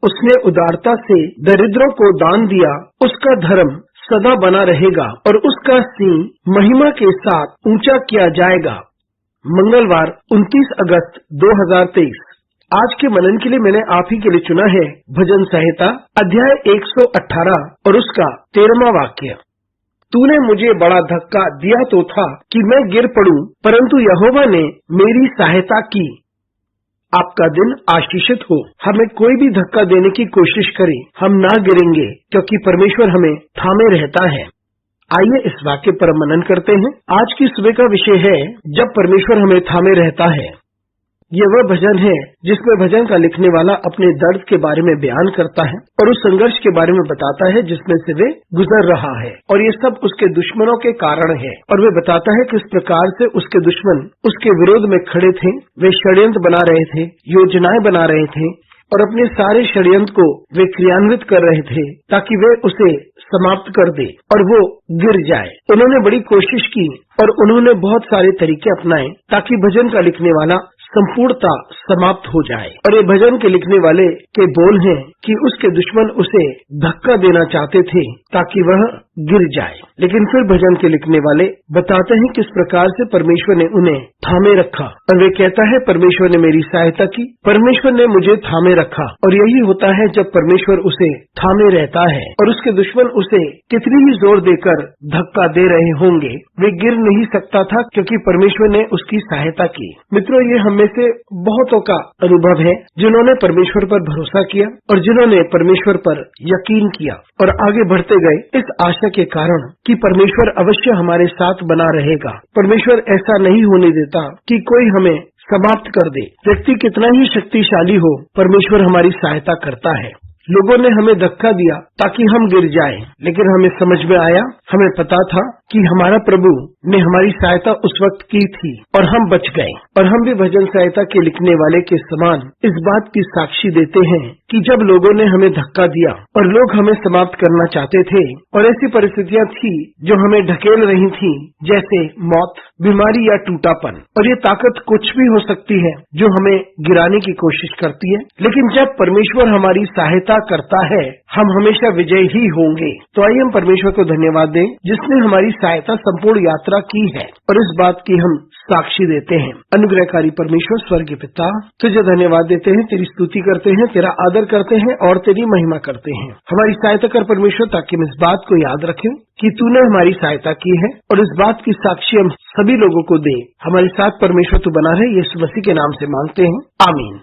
उसने उदारता से दरिद्रों को दान दिया, उसका धर्म सदा बना रहेगा और उसका सिंह महिमा के साथ ऊंचा किया जाएगा। मंगलवार 29 अगस्त 2023। आज के मनन के लिए मैंने आप ही के लिए चुना है भजन संहिता अध्याय 118 और उसका 13वां वाक्य। तूने मुझे बड़ा धक्का दिया तो था कि मैं गिर पड़ूं, परंतु यहोवा ने मेरी सहायता की। आपका दिन आशीषित हो। हमें कोई भी धक्का देने की कोशिश करे, हम ना गिरेंगे, क्योंकि परमेश्वर हमें थामे रहता है। आइए इस वाक्य पर मनन करते हैं। आज की सुबह का विषय है जब परमेश्वर हमें थामे रहता है। ये वह भजन है जिसमें भजन का लिखने वाला अपने दर्द के बारे में बयान करता है और उस संघर्ष के बारे में बताता है जिसमें से वे गुजर रहा है, और ये सब उसके दुश्मनों के कारण है। और वे बताता है किस प्रकार से उसके दुश्मन उसके विरोध में खड़े थे, वे षड्यंत्र बना रहे थे, योजनाएं बना रहे थे और अपने सारे षड्यंत्र को वे क्रियान्वित कर रहे थे ताकि वे उसे समाप्त कर दे और वो गिर जाए। उन्होंने बड़ी कोशिश की और उन्होंने बहुत सारे तरीके अपनाए ताकि भजन का लिखने वाला संपूर्णता समाप्त हो जाए। और ये भजन के लिखने वाले के बोल हैं कि उसके दुश्मन उसे धक्का देना चाहते थे ताकि वह गिर जाए, लेकिन फिर भजन के लिखने वाले बताते हैं किस प्रकार से परमेश्वर ने उन्हें थामे रखा। और वे कहता है परमेश्वर ने मेरी सहायता की, परमेश्वर ने मुझे थामे रखा। और यही होता है जब परमेश्वर उसे थामे रहता है और उसके दुश्मन उसे कितनी ही जोर देकर धक्का दे रहे होंगे, वे गिर नहीं सकता था क्योंकि परमेश्वर ने उसकी सहायता की। मित्रों, ये हम में से बहुतों का अनुभव है जिन्होंने परमेश्वर पर भरोसा किया और जिन्होंने परमेश्वर पर यकीन किया और आगे बढ़ते गए इस आशा के कारण कि परमेश्वर अवश्य हमारे साथ बना रहेगा। परमेश्वर ऐसा नहीं होने देता कि कोई हमें समाप्त कर दे। व्यक्ति कितना ही शक्तिशाली हो, परमेश्वर हमारी सहायता करता है। लोगों ने हमें धक्का दिया ताकि हम गिर जाएं, लेकिन हमें समझ में आया, हमें पता था कि हमारा प्रभु ने हमारी सहायता उस वक्त की थी और हम बच गए। और हम भी भजन सहायता के लिखने वाले के समान इस बात की साक्षी देते हैं कि जब लोगों ने हमें धक्का दिया और लोग हमें समाप्त करना चाहते थे और ऐसी परिस्थितियां थी जो हमें ढकेल रही थी, जैसे मौत, बीमारी या टूटापन, और ये ताकत कुछ भी हो सकती है जो हमें गिराने की कोशिश करती है, लेकिन जब परमेश्वर हमारी सहायता करता है हम हमेशा विजयी ही होंगे। तो आइए हम परमेश्वर को धन्यवाद दें जिसने हमारी सहायता संपूर्ण यात्रा की है और इस बात की हम साक्षी देते हैं। अनुग्रहकारी परमेश्वर स्वर्गीय पिता, तुझे धन्यवाद देते हैं, तेरी स्तुति करते हैं, तेरा आदर करते हैं और तेरी महिमा करते हैं। हमारी सहायता कर परमेश्वर, ताकि हम इस बात को याद रखें कि तूने हमारी सहायता की है और इस बात की साक्षी हम सभी लोगों को दे। हमारे साथ परमेश्वर तू बना रहे, यीशु मसीह के नाम से मांगते हैं, आमीन।